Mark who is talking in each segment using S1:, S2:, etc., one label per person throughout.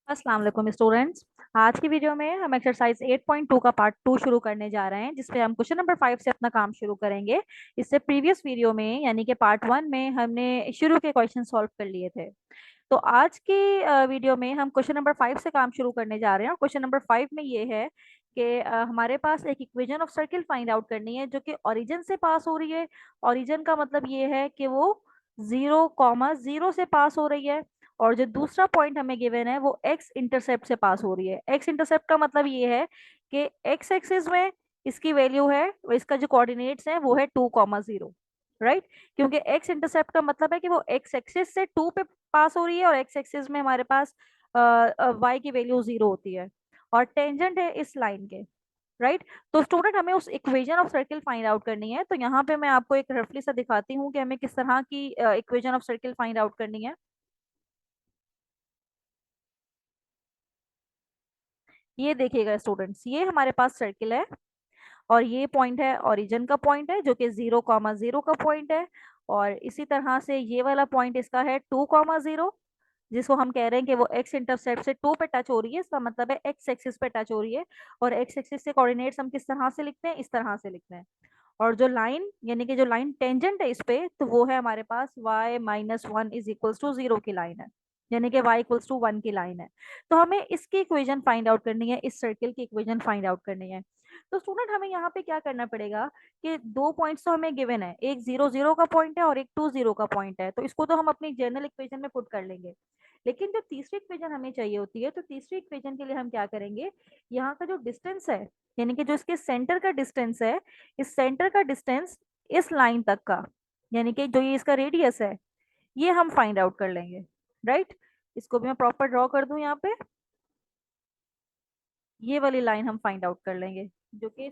S1: अस्सलाम वालेकुम स्टूडेंट्स। आज की वीडियो में हम एक्सरसाइज 8.2 का पार्ट 2 शुरू करने जा रहे हैं, जिसपे हम क्वेश्चन नंबर 5 से अपना काम शुरू करेंगे। इससे प्रीवियस वीडियो में यानी कि पार्ट 1 में हमने शुरू के क्वेश्चन सॉल्व कर लिए थे। तो आज की वीडियो में हम क्वेश्चन नंबर 5 से काम शुरू करने जा रहे हैं। और क्वेश्चन नंबर 5 में ये है कि हमारे पास एक equation of circle find out करनी है जो कि ओरिजिन से पास हो रही है। ओरिजिन का मतलब ये है कि वो 0,0 से पास हो रही है। और जो दूसरा पॉइंट हमें गिवन है वो एक्स इंटरसेप्ट से पास हो रही है। एक्स इंटरसेप्ट का मतलब ये है कि एक्स एक्सिस में इसकी वैल्यू है, इसका जो कोऑर्डिनेट्स है वो है 2,0, राइट। क्योंकि एक्स इंटरसेप्ट का मतलब है कि वो एक्स एक्सिस से 2 पे पास हो रही है और एक्स एक्सिस में हमारे पास वाई की वैल्यू 0 होती है और टेंजेंट है इस लाइन के, राइट। तो स्टूडेंट हमें उस equation of circle find out करनी है। तो यहाँ पे मैं आपको एक रफली सा दिखाती हूँ कि हमें किस तरह की equation of circle find out करनी है। ये देखिएगा स्टूडेंट्स, ये हमारे पास सर्किल है और ये पॉइंट है ओरिजिन का पॉइंट है जो कि 0,0 का पॉइंट है। और इसी तरह से ये वाला पॉइंट इसका है 2,0, जिसको हम कह रहे हैं कि वो एक्स इंटरसेप्ट से 2 पे टच हो रही है। इसका मतलब है एक्स एक्सिस पे टच हो रही है। और एक्स एक्सिस के कोऑर्डिनेट्स हम किस तरह से लिखते हैं, इस तरह से लिखते हैं। और जो लाइन यानी कि जो लाइन टेंजेंट है इस पे, तो वो है हमारे पास y-1 = 0 की लाइन है, यानी कि y = 1 की लाइन है। तो हमें इसकी इक्वेशन फाइंड आउट करनी है, इस सर्किल की इक्वेशन फाइंड आउट करनी है। तो स्टूडेंट हमें यहाँ पे क्या करना पड़ेगा कि दो पॉइंट्स तो हमें गिवन है, एक 0,0 का पॉइंट है और एक 2,0 का पॉइंट है। तो इसको तो हम अपनी जनरल इक्वेशन में पुट कर लेंगे। लेकिन जो तीसरी इक्वेशन हमें चाहिए होती है, तो तीसरी इक्वेशन के लिए हम क्या करेंगे, यहाँ का जो डिस्टेंस है यानी कि जो इसके सेंटर का डिस्टेंस है, इस सेंटर का डिस्टेंस इस लाइन तक का, यानी कि जो ये इसका रेडियस है, ये हम फाइंड आउट कर लेंगे, राइट। इसको भी मैं प्रॉपर ड्रॉ कर दूं यहाँ पे। ये वाली लाइन हम फाइंड आउट कर लेंगे जो कि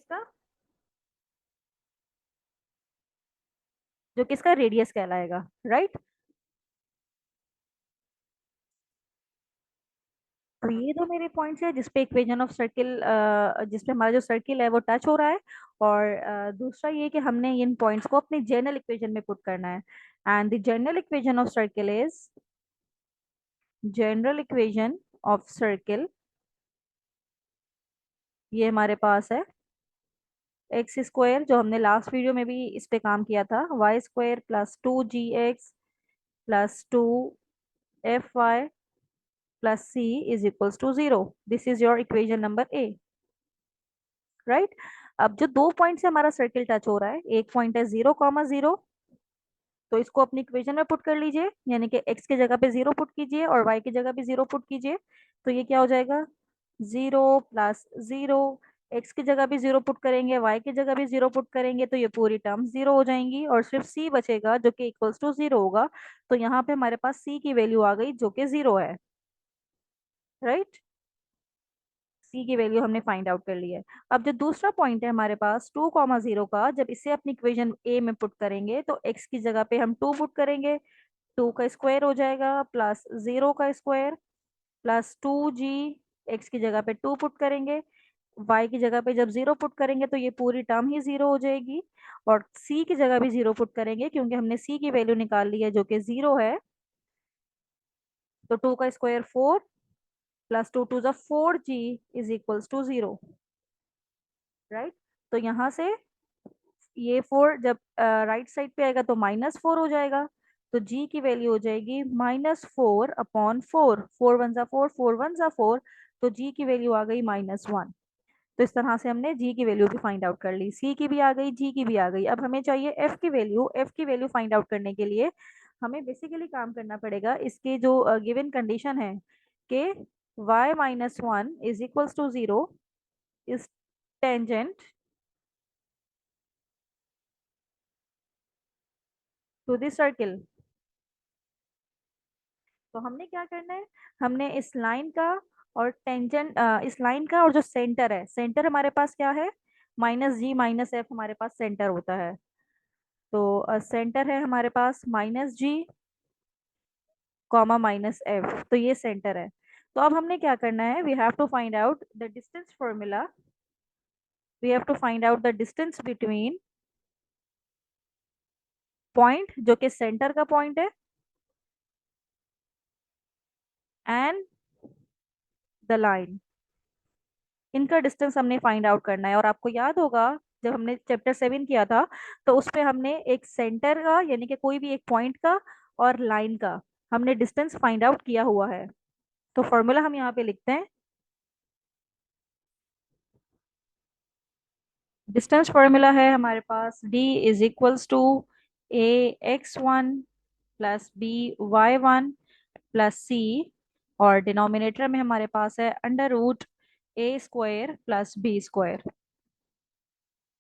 S1: इसका रेडियस कहलाएगा, राइट। तो ये दो मेरे पॉइंट्स है जिसपे इक्वेशन ऑफ सर्किल, जिसपे हमारा जो सर्किल है वो टच हो रहा है। और दूसरा ये कि हमने इन पॉइंट्स को अपनी जनरल इक्वेशन में पुट करना है। And the general equation of circle is, general equation of circle ये हमारे पास है एक्स स्क्वायर, जो हमने लास्ट वीडियो में भी इस पे काम किया था, y² + 2gx + 2fy + c = 0। This is your equation number A, right. अब जो दो पॉइंट से हमारा सर्किल टच हो रहा है, एक पॉइंट है 0,0, तो इसको अपनी इक्वेशन में पुट कर लीजिए, यानी कि x की जगह पे 0 पुट कीजिए और y की जगह पे 0 पुट कीजिए। तो ये क्या हो जाएगा, 0 + 0। x की जगह भी 0 पुट करेंगे, y की जगह भी 0 पुट करेंगे, तो ये पूरी टर्म 0 हो जाएंगी और सिर्फ c बचेगा जो कि =0 होगा। तो यहाँ पे हमारे पास c की वैल्यू आ गई जो कि 0 है, राइट। सी की वैल्यू हमने फाइंड आउट कर ली है। अब जो दूसरा पॉइंट है हमारे पास 2,0 का, जब इसे अपनी इक्वेशन ए में पुट करेंगे तो x की जगह पे हम 2 पुट करेंगे, 2 का स्क्वायर हो जाएगा प्लस 0 का स्क्वायर प्लस 2g। x की जगह पे 2 पुट करेंगे, y की जगह पे जब 0 पुट करेंगे तो ये पूरी टर्म ही 0 हो जाएगी। और c की जगह भी 0 पुट करेंगे क्योंकि हमने c की वैल्यू निकाल ली है जो कि 0 है। तो 2 का स्क्वायर 4 प्लस 2 × 2 = 4g = 0, राइट। तो यहाँ से ये 4 जब राइट साइड पे आएगा तो -4 हो जाएगा। तो g की वैल्यू हो जाएगी -4/4। 4 1 = 4, 4 1 = 4। तो g की वैल्यू आ गई -1। तो इस तरह से हमने g की वैल्यू भी फाइंड आउट कर ली, c की भी आ गई, g की भी आ गई। अब हमें चाहिए f की वैल्यू। f की वैल्यू फाइंड आउट करने के लिए हमें बेसिकली काम करना पड़ेगा, इसके जो गिवन कंडीशन है कि y-1 = 0 is tangent to this circle. तो हमने क्या करना है, हमने इस लाइन का और टेंजेंट, इस लाइन का और जो सेंटर है, सेंटर हमारे पास क्या है, -g-f हमारे पास सेंटर होता है। तो सेंटर है हमारे पास -g, -f, तो ये सेंटर है। तो अब हमने क्या करना है, we have to find out the distance formula. We have to find out the distance between point जो कि सेंटर का पॉइंट है एंड द लाइन, इनका डिस्टेंस हमने फाइंड आउट करना है। और आपको याद होगा जब हमने चैप्टर 7 किया था तो उस पे हमने एक सेंटर का यानी कि कोई भी एक पॉइंट का और लाइन का हमने डिस्टेंस फाइंड आउट किया हुआ है। तो फॉर्मूला हम यहाँ पे लिखते हैं। डिस्टेंस फॉर्मूला है हमारे पास d is equals to a x1 plus b y1 plus c, और डिनोमिनेटर में हमारे पास है under root a square plus b square,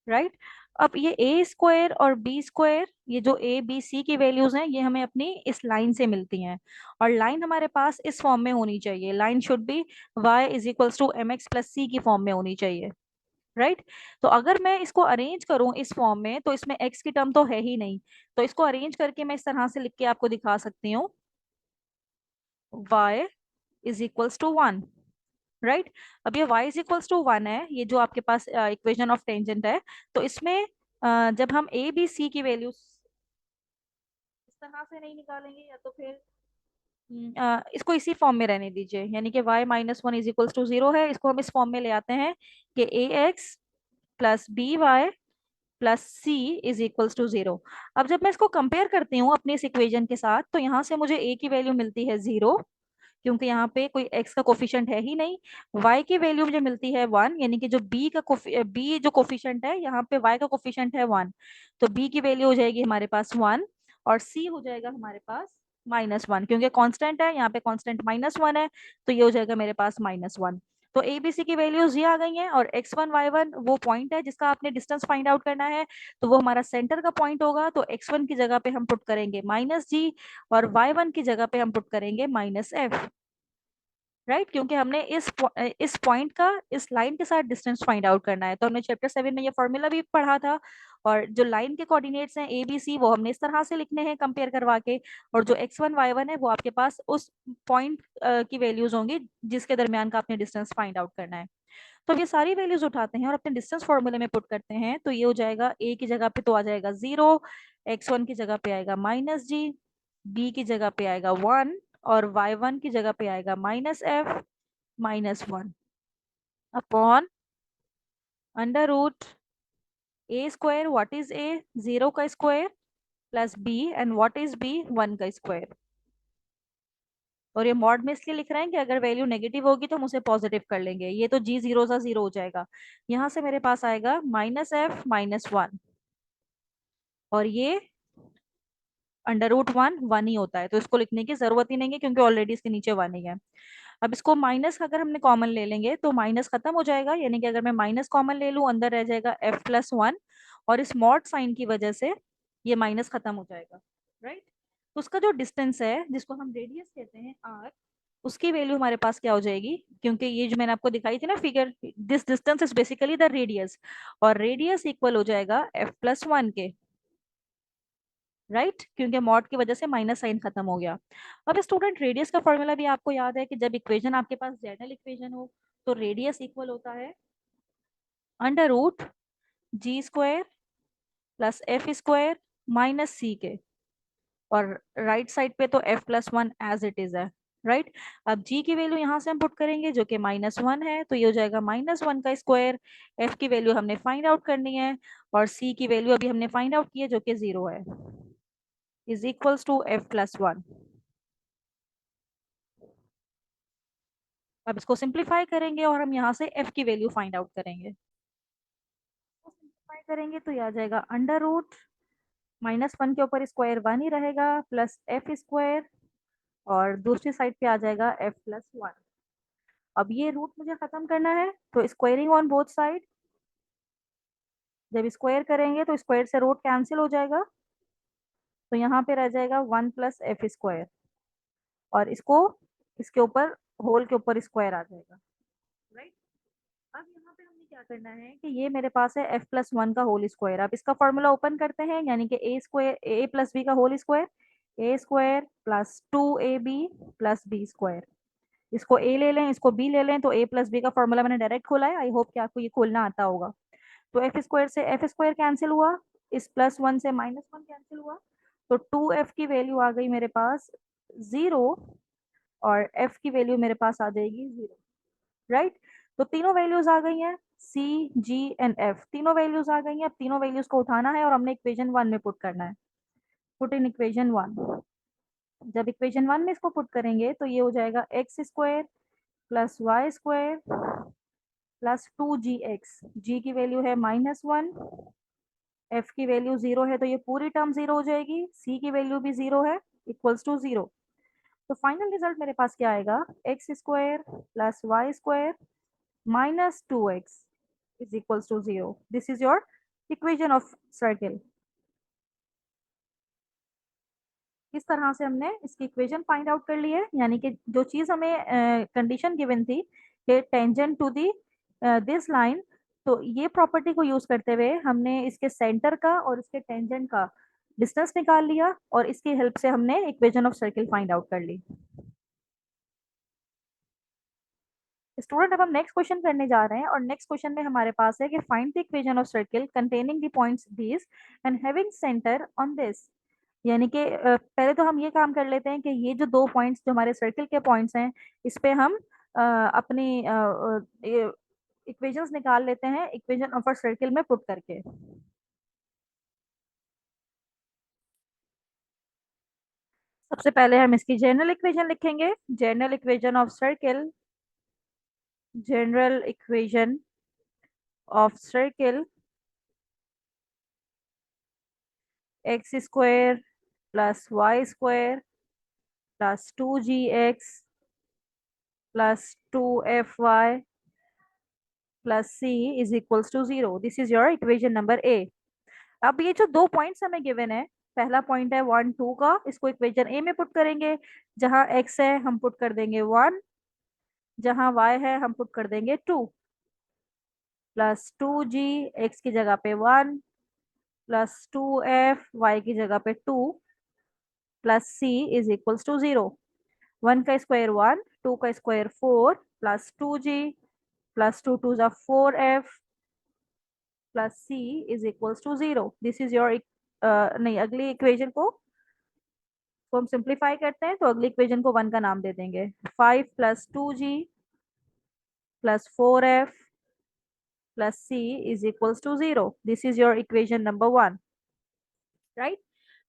S1: right. अब ये ए स्क्वायर और बी स्क्वायर, ये जो ए बी सी की वैल्यूज हैं ये हमें अपनी इस लाइन से मिलती हैं, और लाइन हमारे पास इस फॉर्म में होनी चाहिए। Line should be y is equals to m x plus c की फॉर्म में होनी चाहिए, राइट। तो अगर मैं इसको अरेंज करूं इस फॉर्म में तो इसमें x की टर्म तो है ही नहीं, तो इसको अरेंज करके मैं इस तरह से लिख के आपको दिखा सकती हूँ, y is equals to 1, right. अब ये y इज इक्वल्स टू 1 है, ये जो आपके पास इक्वेशन ऑफ टेंजेंट है। तो इसमें जब हम ए बी सी की वैल्यूज इस तरह से नहीं निकालेंगे या तो फिर इसको इसी फॉर्म में रहने दीजिए, यानी कि y minus one is equals to 0 है, इसको हम इस फॉर्म में ले आते हैं कि a x plus b y plus C is equals to 0। अब जब मैं इसको कंपेयर करती हूँ अपने इस इक्वेशन के साथ तो यहाँ से मुझे a की वैल्यू मिलती है 0, क्योंकि यहाँ पे कोई x का कोफिशिएंट है ही नहीं। y की वैल्यू मुझे मिलती है 1, यानी कि जो b जो कोफिशिएंट है यहाँ पे y का कोफिशिएंट है 1, तो b की वैल्यू हो जाएगी हमारे पास 1, और c हो जाएगा हमारे पास -1, क्योंकि कांस्टेंट है यहाँ पे, कांस्टेंट -1 है, तो ये हो जाएगा मेरे पास -1। तो ए बी सी की वैल्यूज ये आ गई हैं, और x1 y1 वो पॉइंट है जिसका आपने डिस्टेंस फाइंड आउट करना है, तो वो हमारा सेंटर का पॉइंट होगा। तो x1 की जगह पे हम पुट करेंगे -g, और y1 की जगह पे हम पुट करेंगे -f, राइट, क्योंकि हमने इस पॉइंट का इस लाइन के साथ डिस्टेंस फाइंड आउट करना है। तो हमने चैप्टर 7 में ये फॉर्मूला भी पढ़ा था, और जो लाइन के कोऑर्डिनेट्स हैं ए बी सी वो हमने इस तरह से लिखने हैं कंपेयर करवा के, और जो x1 y1 है वो आपके पास उस पॉइंट की वैल्यूज होंगी जिसके दरमियान का आपने डिस्टेंस फाइंड आउट करना है। तो ये सारी वैल्यूज उठाते हैं और अपने डिस्टेंस फॉर्मूले में पुट करते हैं, तो ये हो जाएगा a की जगह पे तो आ जाएगा 0, x1 की जगह पे आएगा -g, b की जगह पे आएगा 1, और y1 की जगह पे आएगा -f -1 upon under root A square, what is A, 0 का square, plus B, and what is B, 1 का स्क्वायर। और ये मॉड में इसलिए लिख रहे हैं कि अगर वैल्यू नेगेटिव होगी तो हम उसे पॉजिटिव कर लेंगे, ये तो जी 0 सा 0 हो जाएगा। यहाँ से मेरे पास आएगा -f -1, और ये अंडर रूट 1 ही होता है, तो इसको लिखने की जरूरत ही नहीं है क्योंकि ऑलरेडी इसके नीचे 1 ही है। अब इसको माइनस अगर हमने कॉमन ले लेंगे तो माइनस खत्म हो जाएगा, यानी कि अगर मैं माइनस कॉमन ले लूं अंदर रह जाएगा f+1, और इस मॉड साइन की वजह से ये माइनस खत्म हो जाएगा, राइट। तो उसका जो डिस्टेंस है जिसको हम रेडियस कहते हैं r, उसकी वैल्यू हमारे पास क्या हो जाएगी, क्योंकि ये जो मैंने आपको दिखाई थी ना figure, this distance is basically the radius, और रेडियस इक्वल हो जाएगा f+1 के, राइट, क्योंकि मॉड की वजह से माइनस साइन खत्म हो गया। अब स्टूडेंट रेडियस का फॉर्मूला भी आपको याद है कि जब इक्वेशन आपके पास जनरल इक्वेशन हो तो रेडियस इक्वल होता है under root g square plus f square minus c के, और राइट साइड पे तो f+1 एज इट इज है, राइट। अब g की वैल्यू यहाँ से हम पुट करेंगे जो कि -1 है, तो ये हो जाएगा -1 का स्क्वायर, f की वैल्यू हमने फाइंड आउट करनी है, और c की वैल्यू अभी हमने फाइंड आउट की है जो कि 0 है, इज इक्वल्स टू f+1। अब इसको सिंप्लीफाई करेंगे और हम यहाँ से f की वैल्यू फाइंड आउट करेंगे। सिंप्लीफाई करेंगे तो ये आ जाएगा अंडर रूट -1 के ऊपर स्क्वायर 1 ही रहेगा, प्लस एफ स्क्वायर, और दूसरी साइड पे आ जाएगा f+1। अब ये रूट मुझे खत्म करना है तो स्क्वायरिंग ऑन बोथ साइड, जब स्क्वायर करेंगे तो स्क्वायर से रूट कैंसिल हो जाएगा, तो यहाँ पे रह जाएगा 1 प्लस एफ स्क्वायर, और इसको इसके ऊपर होल के ऊपर स्क्वायर आ जाएगा, राइट। अब यहाँ पे हमने क्या करना है कि ये मेरे पास है f+1 का होल स्क्वायर। अब इसका फॉर्मूला ओपन करते हैं, यानी कि a square a plus b का whole square, a square plus 2ab plus b square, इसको a ले लें इसको b ले लें, तो a प्लस बी का फॉर्मूला मैंने डायरेक्ट खोला है, आई होप कि आपको ये खोलना आता होगा। तो एफ स्क्वायर से एफ स्क्वायर कैंसिल हुआ, इस +1 से -1 कैंसिल हुआ, तो 2f की वैल्यू आ गई मेरे पास 0, और f की वैल्यू मेरे पास आ जाएगी 0। राइट। तो तीनों वैल्यूज आ गई हैं, सी जी एंड एफ तीनों वैल्यूज आ गई हैं। अब तीनों वैल्यूज को उठाना है और हमने इक्वेशन 1 में पुट करना है। Put in equation 1। जब इक्वेशन 1 में इसको पुट करेंगे तो ये हो जाएगा x square plus Y square plus 2gx। G की वैल्यू है -1, एफ की वैल्यू 0 है तो ये पूरी टर्म 0 हो जाएगी, सी की वैल्यू भी 0 है, इक्वल्स टू 0। तो फाइनल रिजल्ट मेरे पास क्या आएगा, X square plus Y square -2x is equals to 0। This is your equation of circle. इस तरह से हमने इसकी इक्वेशन फाइंड आउट कर ली है, यानी कि जो चीज हमें कंडीशन गिवन थी कि tangent to the this line, तो ये प्रॉपर्टी को यूज करते हुए हमने इसके सेंटर का और इसके टेंजेंट का डिस्टेंस निकाल लिया और इसकी हेल्प से हमने equation of circle find out कर ली। स्टूडेंट अब हम नेक्स्ट क्वेश्चन करने जा रहे हैं और नेक्स्ट क्वेश्चन में हमारे पास है कि find the equation of circle containing the points these and having centre on this. यानी कि पहले तो हम ये काम कर लेते हैं कि ये जो दो पॉइंट्स जो हमारे सर्किल के पॉइंट्स हैं इस पे हम अपनी इक्वेशंस निकाल लेते हैं इक्वेशन ऑफ अ सर्किल में पुट करके। सबसे पहले हम इसकी जनरल इक्वेशन लिखेंगे, general equation of circle, general equation of circle X square plus Y square plus 2gx plus 2fy plus C is equals to 0। This is your equation number A. अब ये जो दो पॉइंट्स हमें given है, पहला point है 1 2 का, इसको इक्वेशन ए में पुट करेंगे। जहां x है हम पुट कर देंगे 1, जहां y है हम पुट कर देंगे 2, प्लस 2g x की जगह पे 1 प्लस 2f y की जगह पे 2 plus c is equals to 0। 1 का स्क्वायर 1, 2 का स्क्वायर 4 प्लस 2g प्लस 2 जा 4f plus C is equals to 0। This is your नहीं, अगली इक्वेशन को हम सिंप्लीफाई करते हैं तो अगली इक्वेशन को 1 का नाम दे देंगे। 5 plus 2g plus 4f plus C is equals to 0। This is your equation number 1, right.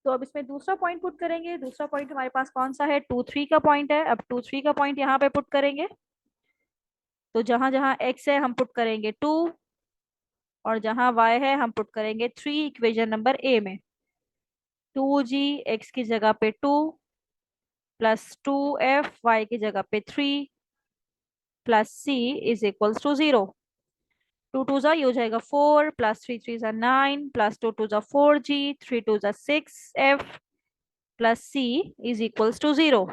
S1: तो अब इसमें दूसरा पॉइंट पुट करेंगे। दूसरा पॉइंट हमारे पास कौन सा है, 2 3 का पॉइंट है। अब 2 3 का पॉइंट यहाँ पे पुट करेंगे तो जहां जहां x है हम पुट करेंगे 2 और जहां y है हम पुट करेंगे 3 इक्वेशन नंबर ए में। 2g x की जगह पे 2 प्लस 2f y की जगह पे 3 plus C is equals to 0। 2 2 जा ये हो जाएगा 4 प्लस 3 3 जा 9 प्लस 2 2 जा 4g 3 2 जा 6f plus C is equals to 0।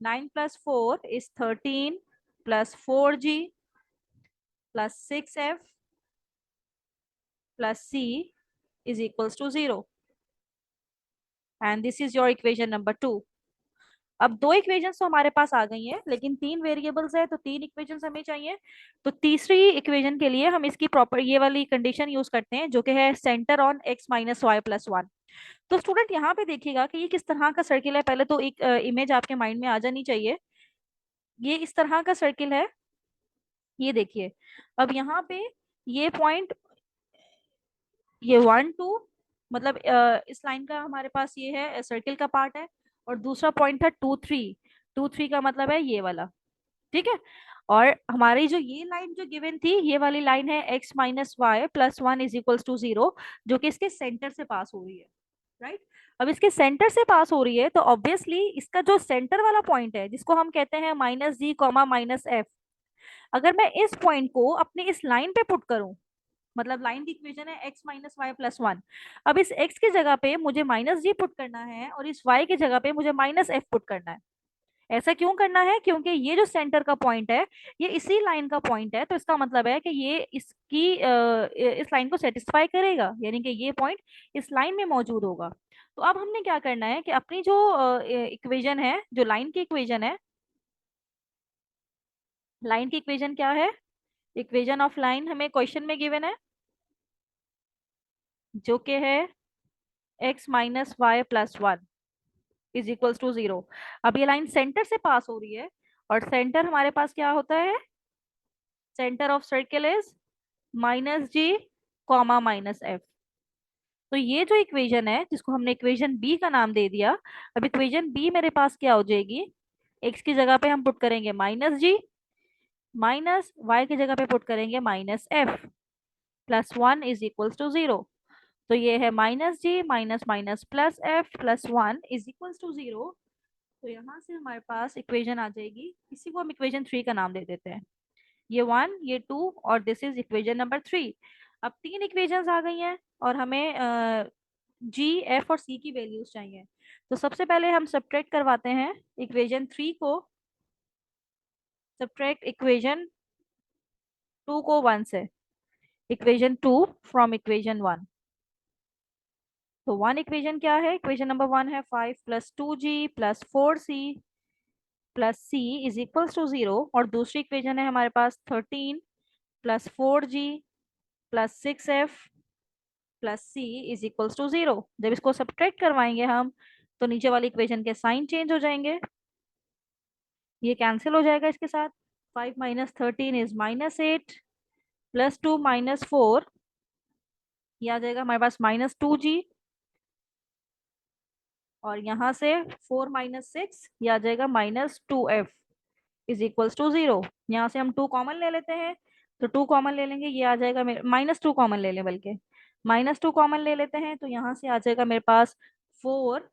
S1: 9 plus 4 is 13 plus 4g plus 6f plus C is equals to 0 and this is your equation number 2। अब दो equations तो हमारे पास आ गई हैं लेकिन तीन वेरिएबल्स है तो तीन इक्वेशंस हमें चाहिए। तो तीसरी इक्वेशन के लिए हम इसकी प्रॉपर ये वाली कंडीशन यूज करते हैं जो कि है centre on x minus Y plus 1। तो स्टूडेंट यहाँ पे देखिएगा कि ये किस तरह का सर्किल है। पहले तो एक इमेज आपके माइंड में आ जानी चाहिए। ये इस तरह का सर्किल है, ये देखिए। अब यहाँ पे ये पॉइंट, ये 1 2, मतलब इस लाइन का हमारे पास ये है सर्किल का पार्ट है। और दूसरा पॉइंट है 2 3। 2 3 का मतलब है ये वाला, ठीक है। और हमारी जो ये लाइन जो गिवन थी ये वाली लाइन है x minus Y plus 1 is equals to 0, जो कि इसके सेंटर से पास हो रही है, राइट। अब इसके सेंटर से पास हो रही है तो ऑब्वियसली इसका जो सेंटर वाला पॉइंट है जिसको हम कहते हैं -g, -f, अगर मैं इस पॉइंट को अपनी इस लाइन पे पुट करूं, मतलब लाइन की इक्वेशन है x माइनस वाई प्लस 1। अब इस x की जगह पे मुझे -g पुट करना है और इस y की जगह पे मुझे -f पुट करना है। ऐसा क्यों करना है, क्योंकि ये जो सेंटर का पॉइंट है ये इसी लाइन का पॉइंट है, तो इसका मतलब है कि ये इसकी इस लाइन को सेटिस्फाई करेगा, यानी कि ये पॉइंट इस लाइन में मौजूद होगा। तो अब हमने क्या करना है कि अपनी जो इक्वेशन है, जो लाइन की इक्वेशन है, लाइन की इक्वेशन क्या है, इक्वेशन ऑफ लाइन हमें क्वेश्चन में गिवन है जो कि है x minus Y plus 1 is equals to 0। अब ये लाइन सेंटर से पास हो रही है और सेंटर हमारे पास क्या होता है, centre of circle is minus G comma minus F. तो ये जो इक्वेशन है जिसको हमने इक्वेशन बी का नाम दे दिया, अब इक्वेशन बी मेरे पास क्या हो जाएगी, एक्स की जगह पे हम पुट करेंगे माइनस जी, माइनस वाई की जगह पे पुट करेंगे minus F, plus one is equals to zero. तो ये है minus G minus minus plus F plus one is equals to zero. तो यहाँ से हमारे पास इक्वेशन आ जाएगी, इसी को हम इक्वेशन थ्री का नाम दे देते हैं। ये वन, ये टू, और this is equation number three. अब तीन इक्वेशंस आ गई हैं और हमें जी एफ और सी की वैल्यूज चाहिए। तो सबसे पहले हम सब्ट्रैक्ट करवाते हैं इक्वेशन थ्री को, सब्ट्रैक्ट इक्वेशन टू को वन से, equation two from equation one. तो वन इक्वेशन क्या है, इक्वेशन नंबर वन है 5 + 2g + 4c plus C is equals to zero, और दूसरी इक्वेशन है हमारे पास 13 + 4g + 6f plus C is equals to zero. जब इसको सब्ट्रैक्ट करवाएंगे हम तो नीचे वाली इक्वेशन के साइन चेंज हो जाएंगे, ये कैंसिल हो जाएगा इसके साथ। 5 - 13 इज -8 + 2 - 4, ये आ जाएगा हमारे पास -2g, और यहाँ से 4 - 6 ये आ जाएगा -2f is equals to zero. यहाँ से हम टू कॉमन ले लेते हैं, तो टू कॉमन ले लेंगे, ये आ जाएगा मेरे -2 कॉमन ले लें, बल्कि -2 कॉमन ले लेते हैं, तो यहाँ से आ जाएगा मेरे पास 4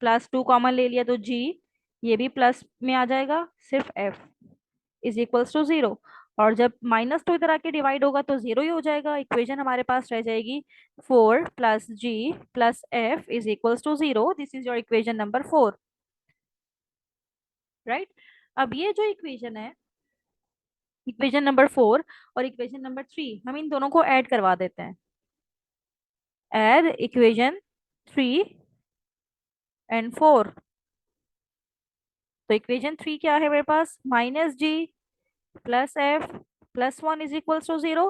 S1: + 2 कॉमन ले लिया तो जी, ये भी प्लस में आ जाएगा, सिर्फ F is equals to zero. और जब -2 इधर आके डिवाइड होगा तो जीरो ही हो जाएगा, इक्वेशन हमारे पास रह जाएगी 4 + g + f is equals to zero. This is your equation number 4, right. अब ये जो इक्वेशन है, इक्वेशन नंबर 4 और इक्वेशन नंबर 3, हम इन दोनों को ऐड करवा देते हैं। Add equation 3 and 4। तो इक्वेशन 3 क्या है मेरे पास, -g + f + 1 is equals to zero,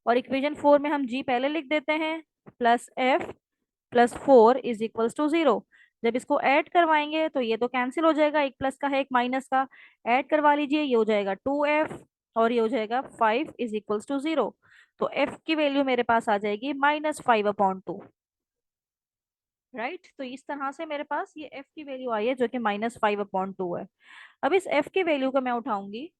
S1: और इक्वेशन 4 में हम g पहले लिख देते हैं, plus f + 4 is equals to zero. जब इसको ऐड करवाएंगे तो ये तो कैंसिल हो जाएगा, एक प्लस का है एक माइनस का, ऐड करवा लीजिए, ये हो जाएगा 2f और ये हो जाएगा 5 इज इक्वल्स टू जीरो। तो f की वैल्यू मेरे पास आ जाएगी -5/2, राइट। तो इस तरह से मेरे पास ये f की वैल्यू आई है जो कि -5/2 है। अब इस f की वैल्यू को मैं उठाऊंगी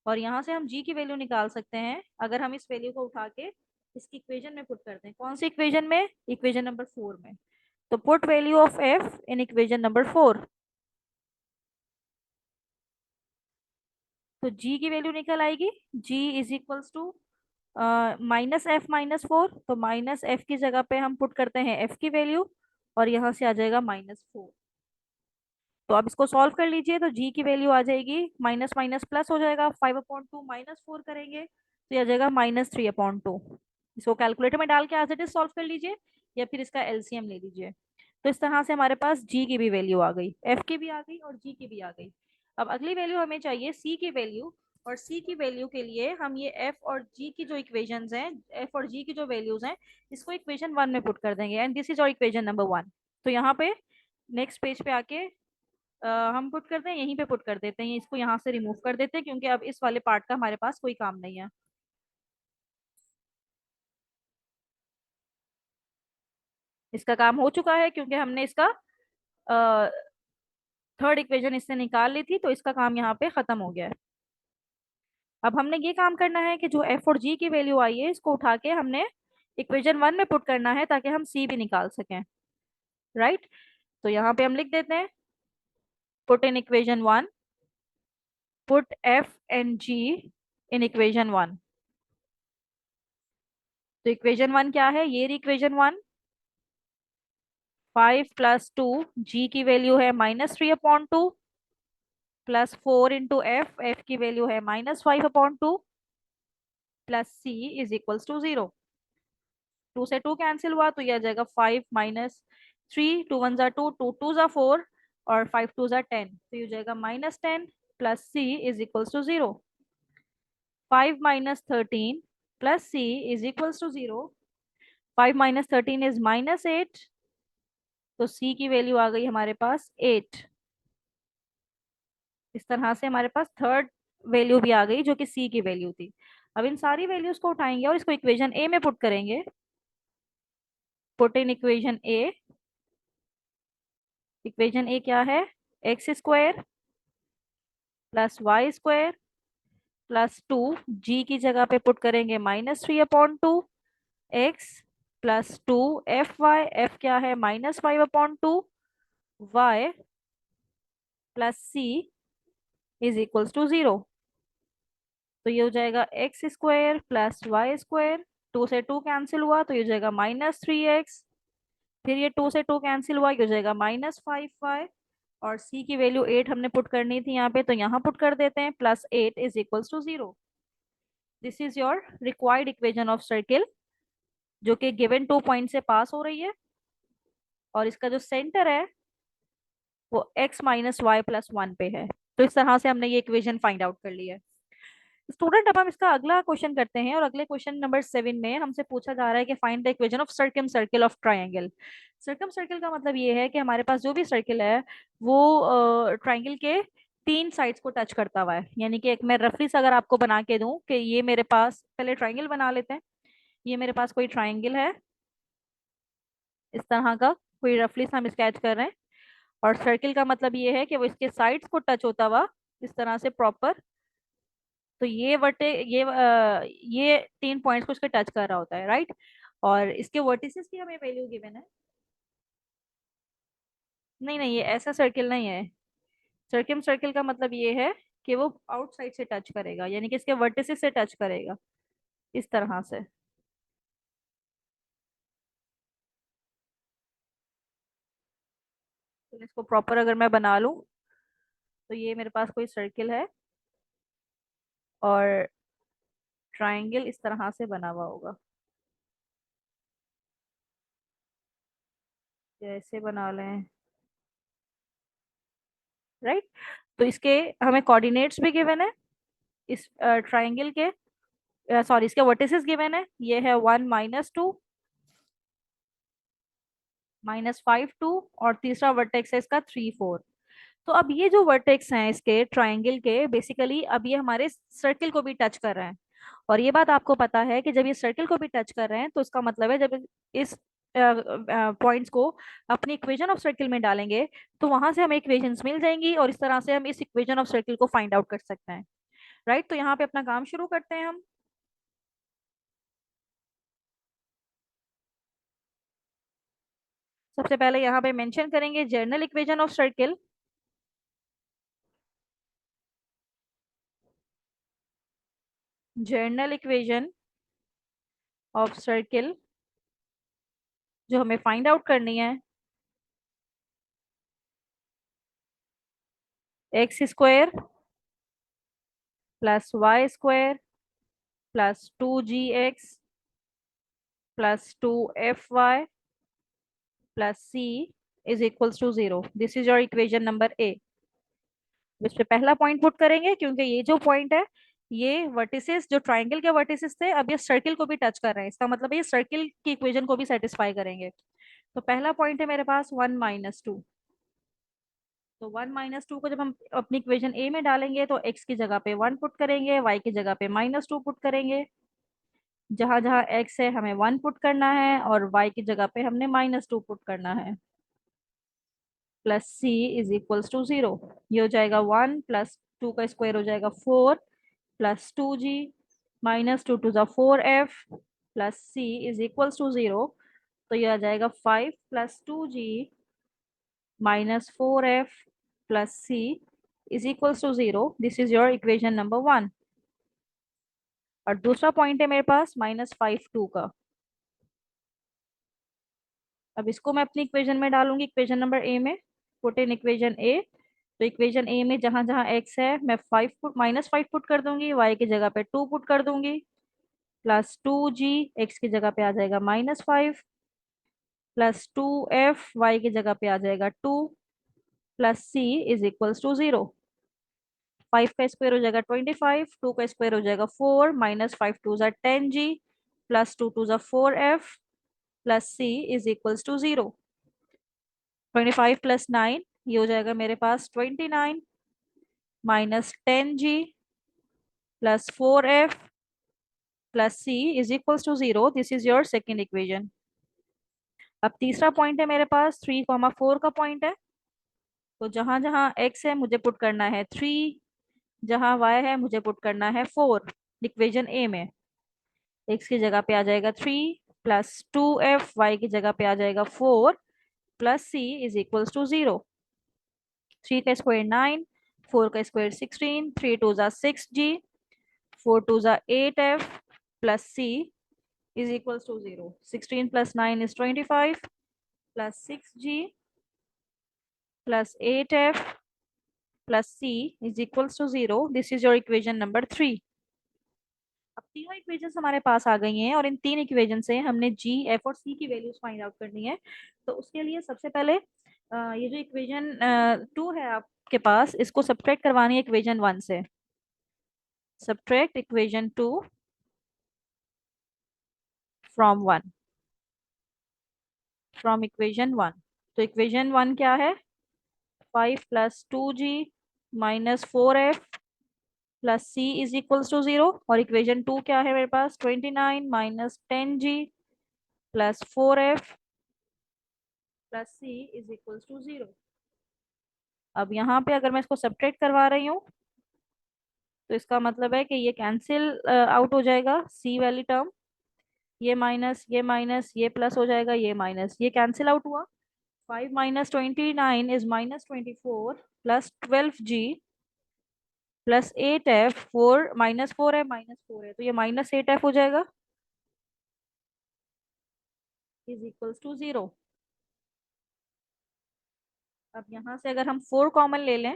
S1: और यहाँ से हम g की वैल्यू निकाल सकते हैं, अगर हम इस वैल्यू को उठा के इसकी इक्वेशन में पुट करते हैं। कौन सी इक्वेशन में, इक्वेशन नंबर 4 में। तो put value of f in equation number 4, तो g की वैल्यू निकल आएगी, g is equals to -f - 4, तो -f की जगह पे हम पुट करते हैं f की वैल्यू, और यहाँ से आ जाएगा -4। तो आप इसको सॉल्व कर लीजिए, तो g की वैल्यू आ जाएगी, माइनस माइनस प्लस हो जाएगा, 5/2 -4 करेंगे तो ये आ जाएगा -3/2। इसको कैलकुलेटर में डाल के एज इट इज सॉल्व कर लीजिए, या फिर इसका एलसीएम ले लीजिए। तो इस तरह से हमारे पास g की भी वैल्यू आ गई, f की भी आ गई और g की भी आ गई। अब अगली वैल्यू हमें चाहिए c की वैल्यू, और c की वैल्यू के लिए हम ये f और g की जो इक्वेशंस हैं, f और g की जो वैल्यूज हैं, इसको इक्वेशन वन में पुट कर देंगे, एंड दिस इज और इक्वेशन नंबर वन। तो यहाँ पे नेक्स्ट पेज पे आके हम पुट करते हैं, यहीं पे पुट कर देते हैं, इसको यहाँ से रिमूव कर देते हैं क्योंकि अब इस वाले पार्ट का हमारे पास कोई काम नहीं है। इसका काम हो चुका है क्योंकि हमने इसका थर्ड इक्वेशन इससे निकाल ली थी, तो इसका काम यहाँ पे खत्म हो गया है। अब हमने ये काम करना है कि जो एफ और जी की वैल्यू आई है इसको उठा के हमने इक्वेशन वन में पुट करना है ताकि हम सी भी निकाल सकें, राइट। तो यहाँ पे हम लिख देते हैं, put in equation one, put F and G in equation one. तो इक्वेशन वन क्या है, ये इक्वेशन वन, 5 + 2, जी की वैल्यू है -3/2, +4 × f की वैल्यू है -5/2, plus C is equals to zero. 2 से 2 कैंसिल हुआ तो यह आ जाएगा 5 - 3, 2 1 ज़ा 2, 2 2 ज़ा 4, और 5 2 ज़ा 10, तो ये हो जाएगा -10 plus C is equals to zero. 5 - 13 plus C is equals to zero. 5 - 13 is -8, तो सी की वैल्यू आ गई हमारे पास 8। इस तरह से हमारे पास थर्ड वैल्यू भी आ गई जो कि सी की वैल्यू थी। अब इन सारी वैल्यूज को उठाएंगे और इसको इक्वेशन ए में पुट करेंगे। Put in equation a. Equation a क्या है? X square plus Y square plus 2, जी की जगह पे पुट करेंगे -3/2, x plus 2 F Y, F क्या है -5/2, Y plus C is equals to 0। तो ये हो जाएगा x square plus Y square, 2 से 2 कैंसिल हुआ तो ये हो जाएगा -3x, फिर ये 2 से 2 कैंसिल हुआ, ये हो जाएगा -5y, और c की वैल्यू 8 हमने पुट करनी थी यहाँ पे, तो यहाँ पुट कर देते हैं, +8 is equals to 0। This is your required equation of circle, जो कि गिवन 2 पॉइंट से पास हो रही है, और इसका जो सेंटर है वो x-y+1 पे है। तो इस तरह से हमने ये इक्वेशन फाइंड आउट कर ली है। स्टूडेंट, अब हम इसका अगला क्वेश्चन करते हैं, और अगले क्वेश्चन नंबर 7 में हमसे पूछा जा रहा है कि find the equation of circum circle of triangle. Circum circle का मतलब ये है कि हमारे पास जो भी सर्किल है वो ट्राइंगल के 3 साइड्स को टच करता हुआ है। यानी कि एक मैं रफली से अगर आपको बना के दूं कि ये मेरे पास, पहले ट्राइंगल बना लेते हैं, ये मेरे पास कोई ट्राइंगल है इस तरह का, कोई रफली से हम स्केच कर रहे हैं, और सर्किल का मतलब ये है कि वो इसके साइड्स को टच होता हुआ इस तरह से प्रॉपर, तो ये ये 3 पॉइंट्स को इसके टच कर रहा होता है, राइट। और इसके वर्टिसेस की हमें वैल्यू गिवन है। नहीं नहीं, ये ऐसा सर्किल नहीं है। सर्किम सर्किल का मतलब ये है कि वो आउटसाइड से टच करेगा, यानी कि इसके वर्टिसेस से टच करेगा इस तरह से। तो इसको प्रॉपर अगर मैं बना लूं, तो ये मेरे पास कोई सर्किल है और ट्राइंगल इस तरह से बना हुआ होगा, जैसे बना लें, राइट। तो इसके हमें कोऑर्डिनेट्स भी गिवन है इस ट्राइंगल के, सॉरी इसके वर्टिसेस गिवन है, ये है 1 -2 -5 2, और तीसरा वर्टेक्स है इसका 3 4। तो अब ये जो वर्टेक्स हैं इसके ट्राइंगल के, बेसिकली अब ये हमारे सर्किल को भी टच कर रहे हैं। और ये बात आपको पता है कि जब ये सर्किल को भी टच कर रहे हैं तो इसका मतलब है जब इस पॉइंट्स को अपनी इक्वेशन ऑफ सर्किल में डालेंगे तो वहां से हमें इक्वेशंस मिल जाएंगी, और इस तरह से हम इस इक्वेशन ऑफ सर्किल को फाइंड आउट कर सकते हैं, राइट। तो यहाँ पे अपना काम शुरू करते हैं हम। सबसे पहले यहाँ पे मेंशन करेंगे general equation of circle. General equation of circle जो हमें फाइंड आउट करनी है, x square plus Y square plus 2gx plus 2fy plus C is equals to 0। This is your equation number A. इस पे पहला point put करेंगे, क्योंकि ये जो पॉइंट है ये वर्टिसेस, जो ट्राइंगल के वर्टिसेस थे, अब ये सर्किल को भी टच कर रहे हैं, इसका मतलब ये सर्किल की इक्वेशन को भी सेटिस्फाई करेंगे। तो पहला पॉइंट है मेरे पास 1 -2। तो 1 -2 को जब हम अपनी इक्वेशन ए में डालेंगे तो एक्स की जगह पे 1 पुट करेंगे, वाई की जगह पे -2 पुट करेंगे, जहां जहां एक्स है हमें 1 पुट करना है और वाई की जगह पे हमने -2 पुट करना है, plus C is equals to 0। ये हो जाएगा 1 प्लस 2 का स्क्वायर हो जाएगा 4 plus 2g -2 × 4f plus C is equals to 0। तो ये आ जाएगा 5 plus 2g -4f plus C is equals to 0। This is your equation number 1। और दूसरा पॉइंट है मेरे पास -5 2 का। अब इसको मैं अपनी इक्वेशन में डालूंगी, इक्वेशन नंबर ए में, पुट इन इक्वेशन ए। तो इक्वेशन ए में जहां जहां एक्स है मैं 5 पुट कर दूंगी, वाई की जगह पे 2 पुट कर दूंगी, प्लस 2g, एक्स की जगह पे आ जाएगा -5, प्लस 2f, वाई की जगह पे आ जाएगा 2, plus C is equals to 0। 5 का स्क्वायर हो जाएगा 25, 2 का स्क्वायर हो जाएगा 4, -5 2 × 10g plus 2 2 × 4f plus C is equals to 0। 25 plus 9, ये हो जाएगा मेरे पास 29 -10g plus 4f plus C is equals to 0, this is your second equation. अब तीसरा पॉइंट है मेरे पास 3,4 का पॉइंट है, तो जहां जहां x है मुझे पुट करना है 3, जहां y है मुझे पुट करना है 4। इक्वेशन ए में x की जगह पे आ जाएगा 3 प्लस 2f, y की जगह पे आ जाएगा 4 plus C is equals to 0। 3 का स्क्वायर 9, 4 का स्क्वायर 16, 3 टू ज़ा 6g, 4 टू ज़ा 8f plus C is equals to 0. 16 plus 9 is 25 plus 6g plus 8f plus c is equals to 0. This is your equation number 3. अब तीनों equations हमारे पास आ गई हैं और इन तीन इक्वेशन से हमने g, f और c की वैल्यूज फाइंड आउट करनी है। तो उसके लिए सबसे पहले ये जो इक्वेशन 2 है आपके पास, इसको सब्ट्रैक्ट करवानी है इक्वेशन 1 से। Subtract equation 2 from 1, from equation 1। तो इक्वेशन 1 क्या है? 5 plus 2g minus 4f plus C is equals to 0। और इक्वेशन 2 क्या है मेरे पास? 29 minus 10g plus 4f plus C is equals to 0। अब यहाँ पे अगर मैं इसको सब्ट्रैक्ट करवा रही हूँ तो इसका मतलब है कि ये कैंसिल आउट हो जाएगा, सी वाली टर्म, ये प्लस हो जाएगा, ये माइनस, ये कैंसिल आउट हुआ। 5 minus 29 is minus 24 plus 12g plus 8f, 4 minus 4 है, माइनस 4 है, तो ये माइनस 8f हो जाएगा इज इक्वल्स टू 0। अब यहाँ से अगर हम 4 कॉमन ले लें,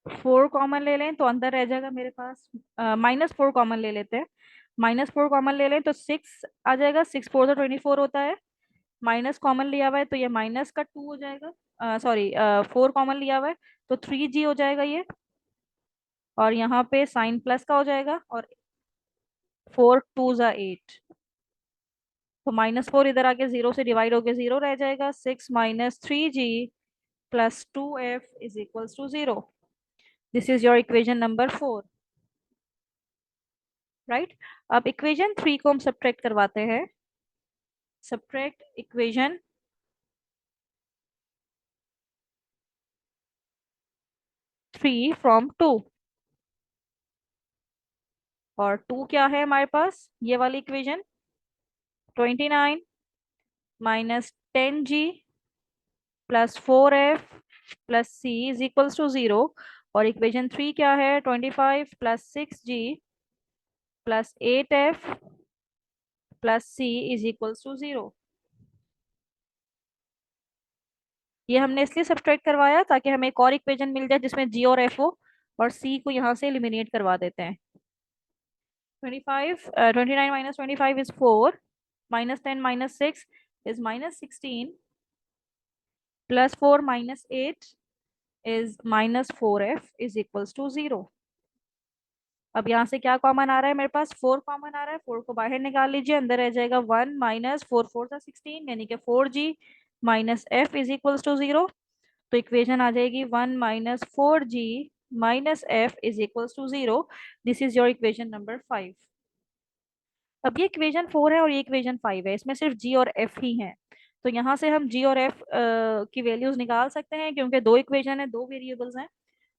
S1: 4 कॉमन ले लें तो अंदर रह जाएगा मेरे पास, -4 कॉमन ले लेते हैं। -4 कॉमन ले लें तो 6 आ जाएगा, 6 4 तो 24 होता है। माइनस कॉमन लिया हुआ है तो ये माइनस का 2 हो जाएगा, सॉरी 4 कॉमन लिया हुआ है तो 3g हो जाएगा ये, और यहाँ पे साइन प्लस का हो जाएगा, और 4 2 ज़ा 8, तो -4 इधर आके 0 से डिवाइड होके 0 रह जाएगा। 6 minus 3g plus 2f is equals to 0। This is your equation number 4, right. अब इक्वेशन 3 को हम सब्ट्रैक्ट करवाते हैं। सब्ट्रैक्ट इक्वेशन 3 फ्रॉम 2, और 2 क्या है हमारे पास? ये वाली equation 29 minus 10g plus 4f plus C is equals to 0। और इक्वेशन 3 क्या है? 25 plus 6g plus 8f plus C is equals to 0। ये हमने इसलिए सब्ट्रैक्ट करवाया ताकि हमें एक और इक्वेशन मिल जाए जिसमें जी और एफ हो, और सी को यहाँ से एलिमिनेट करवा देते हैं। 29 minus 25 is 4, minus 10 minus 6 is minus 16, plus 4 minus 8 is minus 4f is equals to 0। अब यहाँ से क्या कॉमन आ रहा है मेरे पास? 4 कॉमन आ रहा है, 4 को बाहर निकाल लीजिए, अंदर रह जाएगा 1 माइनस 4 4 सा 16, यानी कि 4g minus f is equals to 0। तो इक्वेशन आ जाएगी 1 minus 4g minus f is equals to 0। This is your equation number 5। अब ये इक्वेशन 4 है और ये इक्वेशन 5 है, इसमें सिर्फ g और f ही हैं। तो यहाँ से हम g और f की वैल्यूज निकाल सकते हैं, क्योंकि दो इक्वेशन है, दो वेरिएबल्स हैं।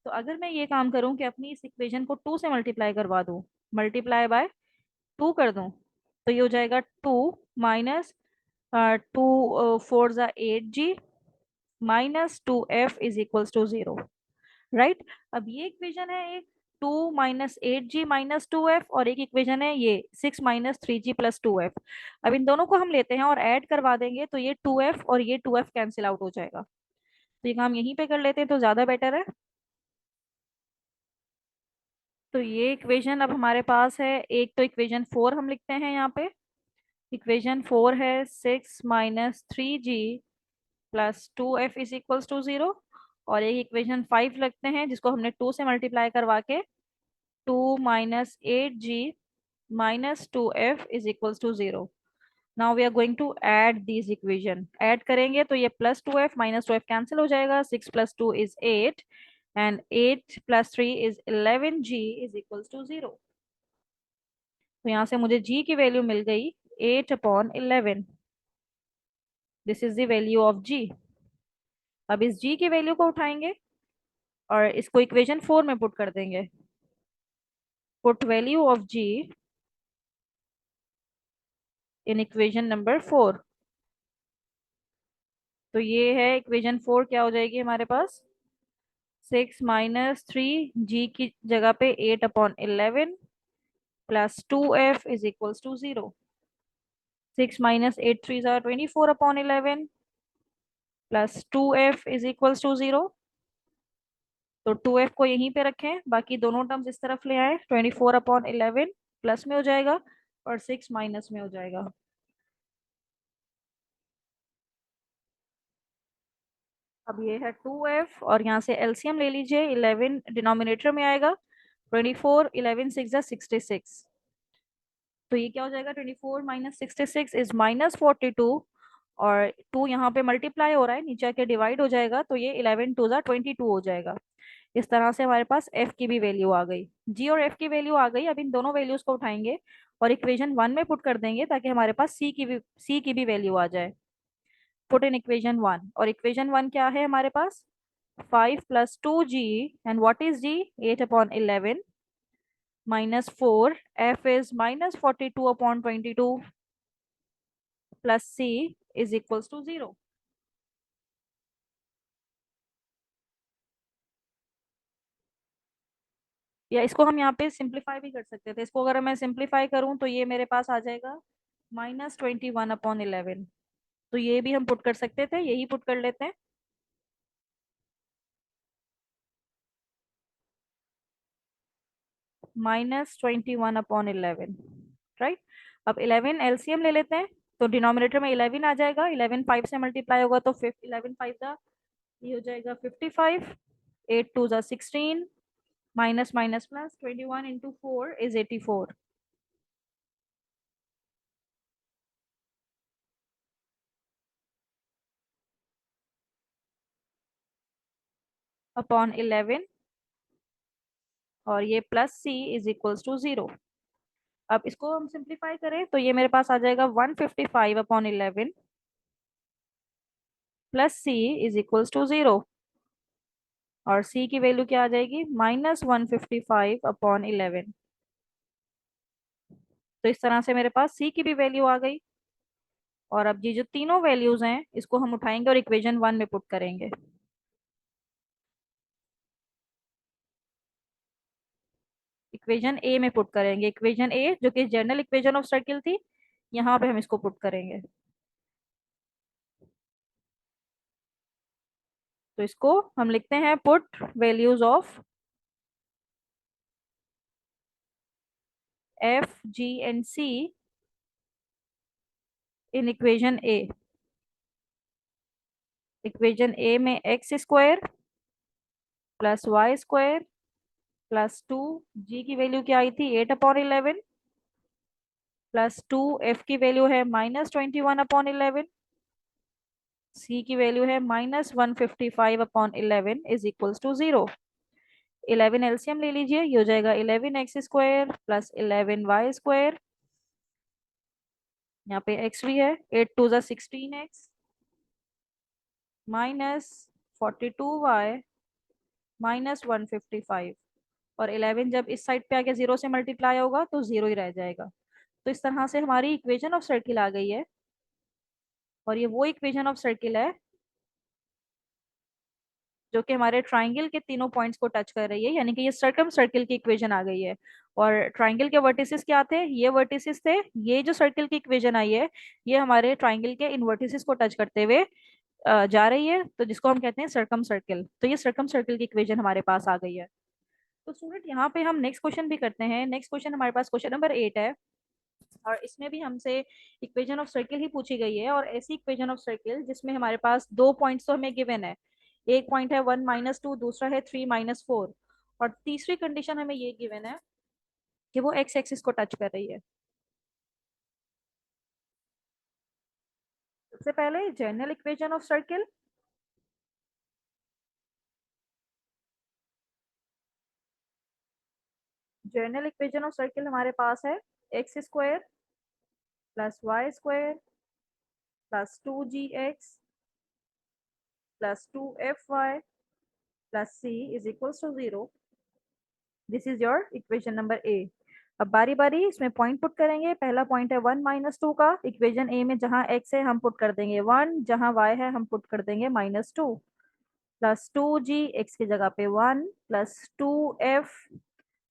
S1: तो अगर मैं ये काम करूं कि अपनी इस इक्वेशन को 2 से मल्टीप्लाई करवा दूं, मल्टीप्लाई बाय 2 कर दूं, तो ये हो जाएगा 2 माइनस 2 4 ज़ा 8g minus 2f is equals to 0, right. अब ये इक्वेशन है एक, 2 माइनस 8g माइनस 2f, और एक इक्वेशन है ये 6 माइनस 3g प्लस 2f। अब इन दोनों को हम लेते हैं और ऐड करवा देंगे तो ये 2f और ये 2f कैंसिल आउट हो जाएगा। तो ये काम यहीं पे कर लेते हैं तो ज्यादा बेटर है। तो ये इक्वेशन अब हमारे पास है, एक तो इक्वेशन 4 हम लिखते हैं यहाँ पे। इक्वेशन 4 है 6 minus 3g plus 2f is equals to 0, और एक इक्वेशन 5 लगते हैं जिसको हमने 2 से मल्टीप्लाई करवा के 2 minus 8g minus 2f is equals to 0। Now we are going to add this equation, add करेंगे तो ये plus 2f minus 2f cancel हो जाएगा, 6 plus 2 is 8, and 8 plus 3 is 11g is equals to 0। तो यहाँ से मुझे g की वैल्यू मिल गई 8/11। This is the value of g। अब इस g की वैल्यू को उठाएंगे और इसको इक्वेशन 4 में पुट कर देंगे। Put value of g in equation number 4। तो ये है इक्वेशन 4, क्या हो जाएगी हमारे पास 6 - 3 g की जगह पे 8/11 plus 2f is equals to 0। 6 - 8 3 = 24/11 plus 2f is equals to 0। तो 2f को यहीं पे रखें, बाकी दोनों टर्म्स इस तरफ ले आए। 24/11 प्लस में हो जाएगा और 6 माइनस में हो जाएगा। अब ये है 2f और यहाँ से एलसीएम ले लीजिए। 11 डिनोमिनेटर में आएगा। 24 11 6 66। तो ये क्या हो जाएगा 24 - 66 इज -42। और 2 यहाँ पे मल्टीप्लाई हो रहा है, नीचे आके डिवाइड हो जाएगा, तो ये 11 2 22 हो जाएगा। इस तरह से हमारे पास f की भी वैल्यू आ गई। g और f की वैल्यू आ गई। अब इन दोनों वैल्यूज को उठाएंगे और इक्वेशन 1 में पुट कर देंगे ताकि हमारे पास c की भी वैल्यू आ जाए। Put in equation 1। और इक्वेशन 1 क्या है हमारे पास 5 + 2g and what is g 8/11 -4 f is -42/22 plus c is equals to 0। या इसको हम यहाँ पे सिंप्लीफाई भी कर सकते थे। इसको अगर मैं सिंप्लीफाई करूँ तो ये मेरे पास आ जाएगा -21/11। तो ये भी हम पुट कर सकते थे, यही पुट कर लेते हैं। -21/11, राइट। अब 11 एलसीएम ले लेते हैं। तो डिनोमिनेटर में 11 आ जाएगा। 11 5 से मल्टीप्लाई होगा तो 11 5 का ये हो जाएगा 55। 8 2 16 minus minus plus 21 × 4 is 84 upon 11 और ये plus c is equals to 0। अब इसको हम सिंप्लीफाई करें तो ये मेरे पास आ जाएगा 155/11 plus c is equals to 0। और c की वैल्यू क्या आ जाएगी -155/11। तो इस तरह से मेरे पास c की भी वैल्यू आ गई। और अब ये जो तीनों वैल्यूज हैं इसको हम उठाएंगे और इक्वेशन 1 में पुट करेंगे। इक्वेशन ए में पुट करेंगे। इक्वेशन ए जो कि जनरल इक्वेशन ऑफ सर्किल थी, यहाँ पे हम इसको पुट करेंगे। तो इसको हम लिखते हैं put values of f g and c in equation a. Equation a में x² प्लस y² प्लस 2 जी की वैल्यू क्या आई थी 8/11 प्लस 2 एफ की वैल्यू है -21/11 सी की वैल्यू है -155/11 इज इक्वल्स टू 0। 11 एलसीएम ले लीजिए, ये हो जाएगा 11x² प्लस 11y²। यहाँ पे x भी है। 8 2 16x -42y -155। और 11 जब इस साइड पे आके 0 से मल्टीप्लाई होगा तो 0 ही रह जाएगा। तो इस तरह से हमारी इक्वेशन ऑफ सर्किल आ गई है। और ये वो इक्वेशन ऑफ सर्किल है जो कि हमारे ट्राइंगल के तीनों पॉइंट्स को टच कर रही है, यानी कि ये सर्कम सर्किल की इक्वेशन आ गई है। और ट्राइंगल के वर्टिसेस क्या थे, ये वर्टिसेस थे। ये जो सर्किल की इक्वेशन आई है ये हमारे ट्राइंगल के इन वर्टिसेस को टच करते हुए जा रही है, तो जिसको हम कहते हैं सर्कम सर्किल। तो ये सर्कम सर्किल की इक्वेशन हमारे पास आ गई है। तो स्टूडेंट यहाँ पे हम नेक्स्ट क्वेश्चन भी करते हैं। नेक्स्ट क्वेश्चन हमारे पास क्वेश्चन नंबर 8 है। और इसमें भी हमसे इक्वेशन ऑफ सर्किल ही पूछी गई है, और ऐसी इक्वेशन ऑफ सर्किल जिसमें हमारे पास दो पॉइंट्स तो हमें गिवन है। एक पॉइंट है 1 - 2, दूसरा है 3 - 4। और तीसरी कंडीशन हमें ये गिवन है कि वो एक्स एक्सिस को टच कर रही है। सबसे पहले general equation of circle. General equation of circle हमारे पास है x square plus Y square plus 2gx plus 2fy plus c is equals to 0। This is your equation number A. अब बारी बारी इसमें पॉइंट पुट करेंगे। पहला पॉइंट है 1 - 2 का। इक्वेशन ए में जहां x है हम पुट कर देंगे 1, जहां y है हम पुट कर देंगे -2 प्लस 2g x की जगह पे 1 प्लस 2f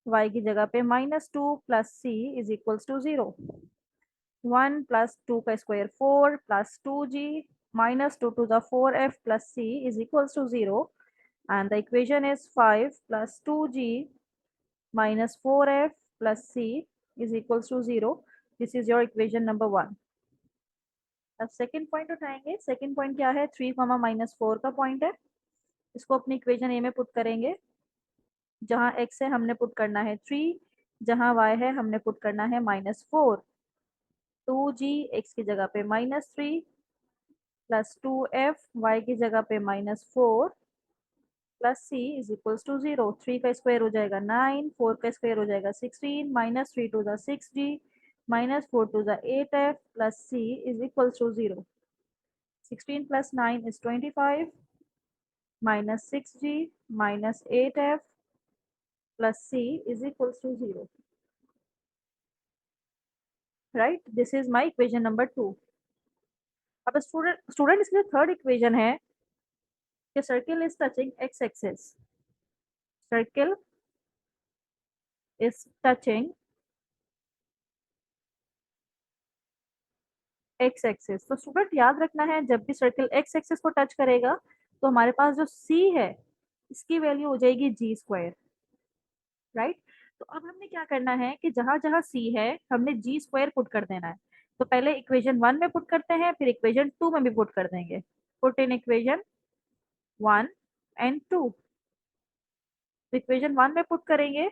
S1: y की जगह पे -2 plus c is equals to 0। 1 plus 2 का square 4 plus 2g -2 to the 4f plus c is equals to 0 and the equation is 5 plus 2g minus 4f plus c is equals to 0। This is your equation number 1। अब second point उठाएंगे। Second point क्या है, 3, -4 का point है। इसको अपनी equation a में put करेंगे। जहां x है हमने पुट करना है 3, जहां y है हमने पुट करना है -4। 2g x की जगह पे -3 प्लस 2f y की जगह पे -4 plus c is equals to 0। 3 का स्क्वायर हो जाएगा 9, 4 का स्क्वायर हो जाएगा 16, -3 to the 6g -4 to the 8f plus c is equals to 0। 16 plus 9 is 25 minus 6g minus 8f plus c is equals to 0। Right? This is my equation number 2। अब student इसके third equation है कि circle is touching x axis. Circle is touching x axis. तो student याद रखना है, जब भी सर्किल x एक्सिस को टच करेगा तो हमारे पास जो c है इसकी वैल्यू हो जाएगी जी स्क्वायर। राइट? तो अब हमने क्या करना है कि जहां जहां c है हमने जी स्क्वायर पुट कर देना है। तो पहले इक्वेशन 1 में पुट करते हैं, फिर इक्वेशन 2 में भी पुट कर देंगे। Put in equation 1 and 2। तो इक्वेशन 1 में पुट करेंगे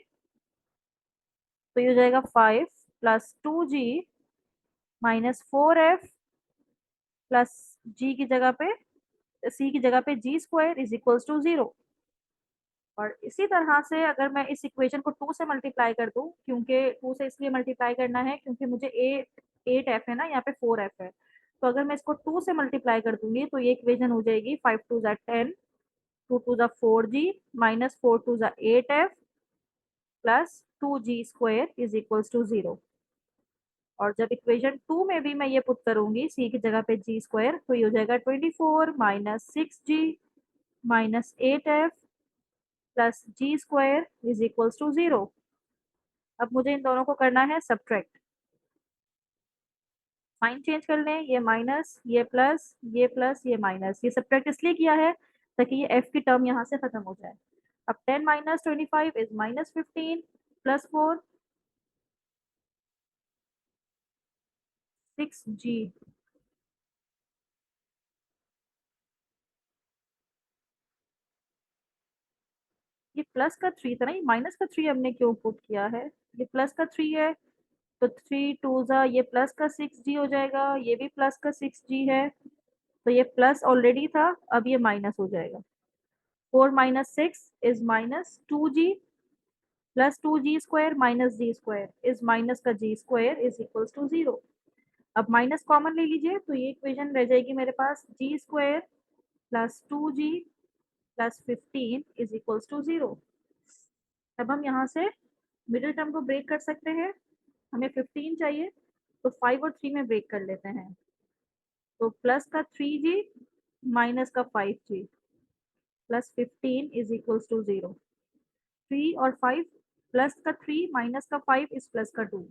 S1: तो ये हो जाएगा 5 plus 2g minus 4f plus जी की जगह पे सी की जगह पे जी स्क्वायर इज इक्वल्स टू 0। और इसी तरह से अगर मैं इस इक्वेशन को 2 से मल्टीप्लाई कर दूं, क्योंकि 2 से इसलिए मल्टीप्लाई करना है क्योंकि मुझे 8f है ना, यहाँ पे 4f है। तो अगर मैं इसको 2 से मल्टीप्लाई कर दूंगी तो ये इक्वेशन हो जाएगी 5 2 ज़ा 10, 2 2 ज़ा 4g माइनस 4 2 ज़ा 8f plus 2g square is equals to 0। और जब इक्वेशन 2 में भी मैं ये पुट करूंगी सी की जगह पे जी स्क्वायर तो ये हो जाएगा 24 minus 6g minus 8f plus g square is equals to 0। अब मुझे इन दोनों को करना है सब्ट्रैक्ट। साइन चेंज कर लें, ये माइनस ये प्लस ये प्लस ये माइनस। ये सब्ट्रैक्ट इसलिए किया है ताकि ये एफ की टर्म यहाँ से खत्म हो जाए। अब 10 minus 25 is minus 15 plus 4 6g। ये प्लस का 3 था ना, ये माइनस का 3 हमने क्यों पुट किया है? ये प्लस का 3 है तो 3 2 ज़ा ये प्लस का 6g हो जाएगा, ये भी प्लस का 6g है। तो ये प्लस ऑलरेडी था, अब ये माइनस हो जाएगा। 4 minus 6 is minus 2g plus 2g square minus g square is minus का g square is equals to 0। अब माइनस कॉमन ले लीजिए तो ये इक्वेशन रह जाएगी मेरे पास g square plus 2g plus 15 is equals to 0। अब हम यहाँ से मिडिल टर्म को ब्रेक कर सकते हैं। हमें 15 चाहिए तो 5 और 3 में ब्रेक कर लेते हैं। तो प्लस का 3g माइनस का 5g plus 15 is equals to 0। 3 और 5 प्लस का 3 माइनस का 5 इज प्लस का 2।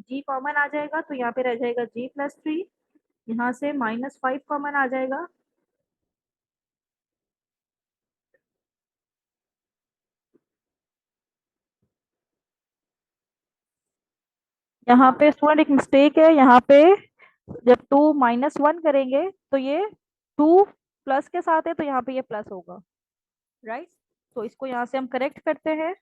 S1: जी कॉमन आ जाएगा तो यहाँ पे रह जाएगा जी प्लस 3। यहाँ से -5 कॉमन आ जाएगा। यहाँ पे स्टूडेंट एक मिस्टेक है। यहाँ पे जब 2 -1 करेंगे तो ये 2 प्लस के साथ है तो यहाँ पे ये प्लस होगा। राइट? तो इसको यहाँ से हम करेक्ट करते हैं।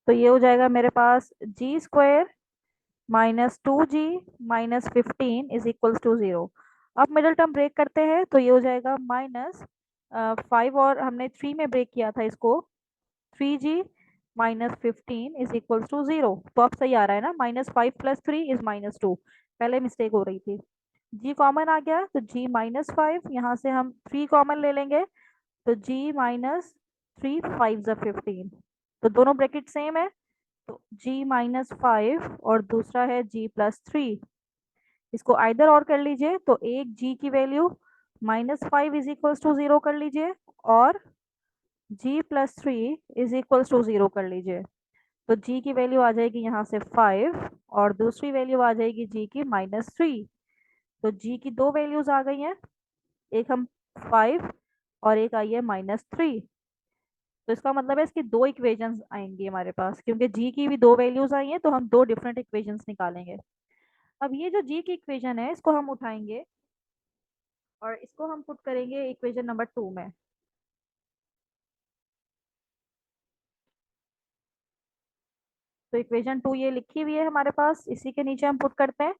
S1: तो ये हो जाएगा मेरे पास g square -2g -15 is equals to 0। अब मिडिल टर्म ब्रेक करते हैं तो ये हो जाएगा -5, और हमने 3 में ब्रेक किया था इसको, 3g -15 इज इक्वल टू 0। तो अब सही आ रहा है ना, -5 + 3 इज -2, पहले मिस्टेक हो रही थी। g कॉमन आ गया तो g -5, यहाँ से हम 3 कॉमन ले लेंगे तो g -3 5 ज़ा 15, तो दोनों ब्रैकेट सेम है, तो g -5 और दूसरा है g+3, इसको आइदर और कर लीजिए, तो एक g की वैल्यू -5 इज इक्वल टू 0 कर लीजिए और g+3 इज इक्वल टू 0 कर लीजिए। तो g की वैल्यू आ जाएगी यहाँ से 5 और दूसरी वैल्यू आ जाएगी g की -3। तो g की दो वैल्यूज आ गई हैं, एक हम 5 और एक आई है -3। तो इसका मतलब है इसकी दो इक्वेशंस आएंगी हमारे पास, क्योंकि g की भी दो वैल्यूज आई हैं तो हम दो डिफरेंट इक्वेशंस निकालेंगे। अब ये जो g की इक्वेशन है इसको हम उठाएंगे और इसको हम पुट करेंगे इक्वेशन नंबर 2 में। तो इक्वेशन 2 ये लिखी हुई है हमारे पास, इसी के नीचे हम पुट करते हैं।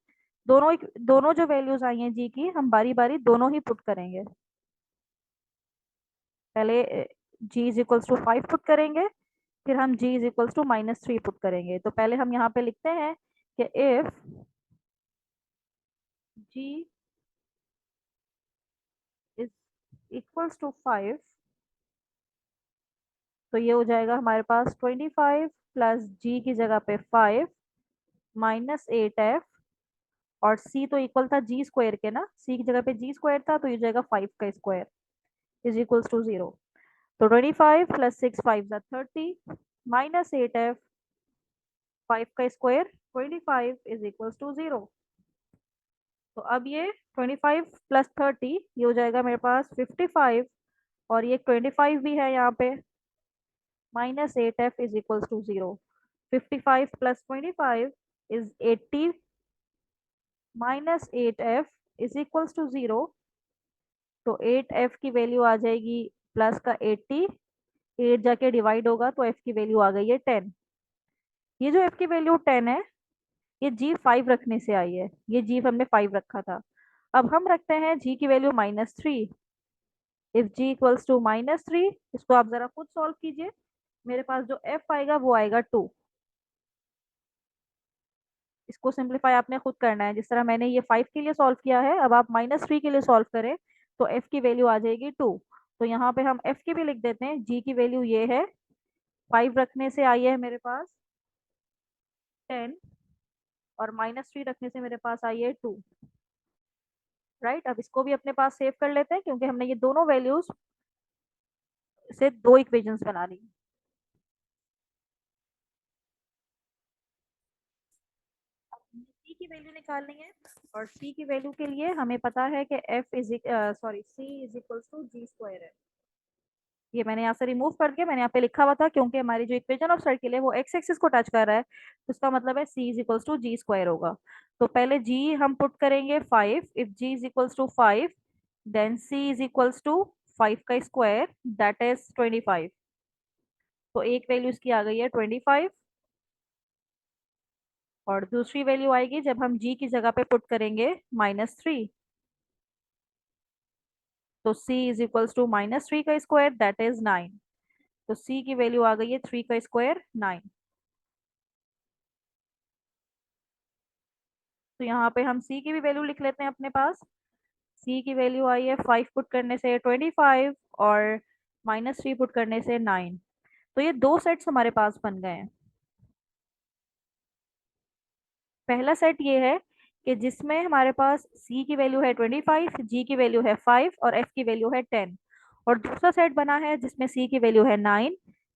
S1: दोनों जो वैल्यूज आई हैं जी की, हम बारी बारी दोनों ही पुट करेंगे। पहले g is equals to 5 put करेंगे, फिर हम g is equals to -3 put करेंगे। तो पहले हम यहाँ पे लिखते हैं कि if g is equals to 5, तो ये हो जाएगा हमारे पास 25 प्लस जी की जगह पे 5 -8f, और c तो इक्वल था जी स्क्वायर के ना, c की जगह पे जी स्क्वायर था तो ये जाएगा 5 का स्क्वायर इज इक्वल्स टू 0। तो 25 प्लस 6 5 30 -8f 5 का स्क्वायर 25 इज इक्वल्स टू 0। तो अब ये 25 प्लस 30 ये हो जाएगा मेरे पास 55, और ये 25 भी है यहाँ पे, -8f is equals to 0। 55 plus 25 is 80 -8f is equals to 0। तो 8f की वैल्यू आ जाएगी प्लस का 80, 8 जाके डिवाइड होगा तो f की वैल्यू आ गई है 10। ये जो f की वैल्यू 10 है ये g 5 रखने से आई है, ये g हमने 5 रखा था। अब हम रखते हैं g की value -3। If g equals to -3, इसको आप जरा खुद सॉल्व कीजिए, मेरे पास जो f आएगा वो आएगा 2। इसको सिंप्लीफाई आपने खुद करना है, जिस तरह मैंने ये 5 के लिए सॉल्व किया है, अब आप -3 के लिए सॉल्व करें तो f की वैल्यू आ जाएगी 2। तो यहाँ पे हम f की भी लिख देते हैं, g की वैल्यू ये है, 5 रखने से आई है मेरे पास 10, और -3 रखने से मेरे पास आई है 2। राइट, अब इसको भी अपने पास सेव कर लेते हैं, क्योंकि हमने ये दोनों वैल्यूज से दो इक्वेशंस बना ली। सी की वैल्यू निकालनी है, और सी की वैल्यू के लिए हमें पता है कि f is sorry c is equals to g square है। ये मैंने यहाँ से रिमूव करके मैंने यहाँ पे लिखा हुआ था, क्योंकि हमारी जो इक्वेशन ऑफ सर्किल है वो एक्स एक्सिस को टच कर रहा है, तो इसका मतलब है c is equals to g square होगा। तो पहले जी हम पुट करेंगे 5, if g is equals to 5 then c is equals to 5 का स्क्वायर दैट इज 25। तो एक वैल्यू इसकी आ गई है 25, और दूसरी वैल्यू आएगी जब हम g की जगह पे पुट करेंगे -3, तो c इज इक्वल्स टू -3 का स्क्वायर दैट इज 9। तो c की वैल्यू आ गई है 3 का स्क्वायर 9। तो यहाँ पे हम c की भी वैल्यू लिख लेते हैं अपने पास। c की वैल्यू आई है 5 पुट करने से 25, और -3 पुट करने से 9। तो ये दो सेट्स हमारे पास बन गए हैं। पहला सेट ये है कि जिसमें हमारे पास c की वैल्यू है 25, g की वैल्यू है 5 और f की वैल्यू है 10। और दूसरा सेट बना है जिसमें c की वैल्यू है 9,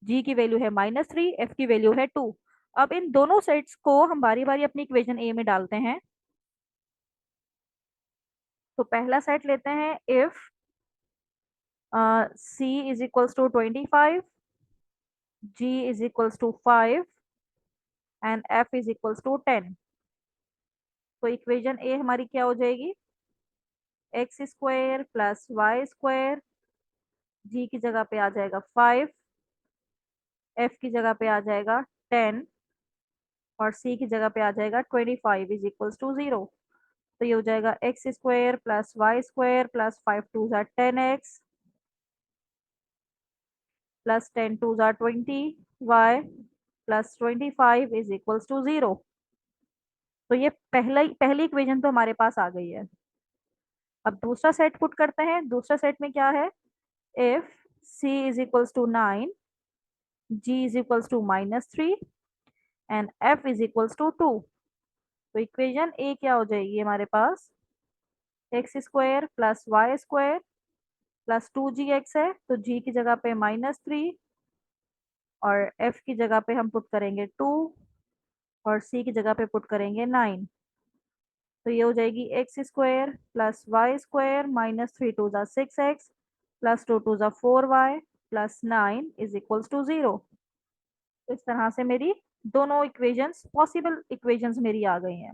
S1: g की वैल्यू है -3, f की वैल्यू है 2। अब इन दोनों सेट्स को हम बारी बारी अपनी इक्वेशन a में डालते हैं। तो पहला सेट लेते हैं, if c is equals to 25, g is equals to 5 and f is equals to 10। तो इक्वेशन a हमारी क्या हो जाएगी, x square plus Y square, g की जगह पे आ जाएगा 5, एफ की जगह पे आ जाएगा 10, और सी की जगह पे आ जाएगा 25 इज इक्वल्स टू 0। तो ये हो जाएगा x square plus Y square plus 5 2 10x plus 10 2 20y plus 25 is equals to 0। तो ये पहली इक्वेशन तो हमारे पास आ गई है। अब दूसरा सेट पुट करते हैं। दूसरा सेट में क्या है, if c is equals to 9, g is equals to -3 and f is equals to 2। तो इक्वेशन ए क्या हो जाएगी हमारे पास, x square plus Y square plus 2gx है, तो g की जगह पे -3 और f की जगह पे हम पुट करेंगे 2 और c की जगह पे पुट करेंगे 9। तो ये हो जाएगी x square plus Y square -3 2 6x plus 2 2 4y plus 9 is equals to 0। तो इस तरह से मेरी दोनों इक्वेशंस, पॉसिबल इक्वेशंस मेरी आ गई हैं।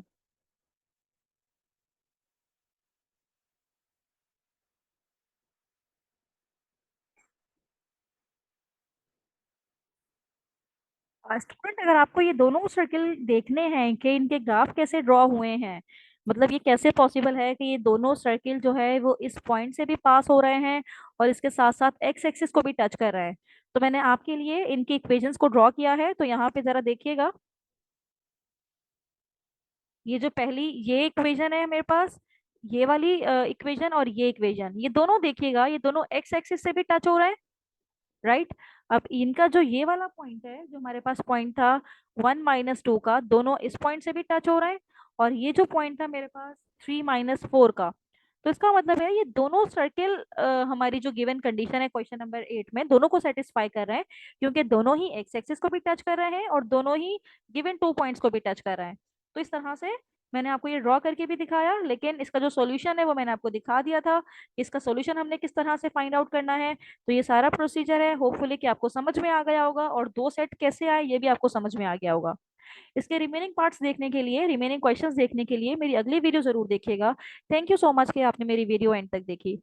S1: स्टूडेंट, अगर आपको ये दोनों सर्किल देखने हैं कि इनके ग्राफ कैसे ड्रॉ हुए हैं, मतलब ये कैसे पॉसिबल है कि ये दोनों सर्किल जो है वो इस पॉइंट से भी पास हो रहे हैं और इसके साथ साथ एक्स एक्सिस को भी टच कर रहे हैं, तो मैंने आपके लिए इनकी इक्वेशंस को ड्रॉ किया है। तो यहाँ पे जरा देखिएगा, ये जो पहली ये इक्वेशन है मेरे पास, ये वाली इक्वेशन और ये इक्वेशन, ये दोनों देखिएगा, ये दोनों एक्स एक्सिस से भी टच हो रहे हैं, राइट। अब इनका जो ये वाला पॉइंट है, जो हमारे पास पॉइंट था 1 - 2 का, दोनों इस पॉइंट से भी टच हो रहे हैं। और ये जो पॉइंट था मेरे पास 3 - 4 का, तो इसका मतलब है ये दोनों सर्किल हमारी जो गिवन कंडीशन है क्वेश्चन नंबर 8 में, दोनों को सेटिस्फाई कर रहे हैं, क्योंकि दोनों ही एक्स एक्सिस को भी टच कर रहे हैं और दोनों ही गिवन 2 पॉइंट्स को भी टच कर रहे हैं। तो इस तरह से मैंने आपको ये ड्रॉ करके भी दिखाया, लेकिन इसका जो सॉल्यूशन है वो मैंने आपको दिखा दिया था। इसका सॉल्यूशन हमने किस तरह से फाइंड आउट करना है, तो ये सारा प्रोसीजर है, होपफुली कि आपको समझ में आ गया होगा, और दो सेट कैसे आए ये भी आपको समझ में आ गया होगा। इसके रिमेनिंग पार्ट्स देखने के लिए, रिमेनिंग क्वेश्चंस देखने के लिए मेरी अगली वीडियो जरूर देखिएगा। थैंक यू सो मच कि आपने मेरी वीडियो एंड तक देखी।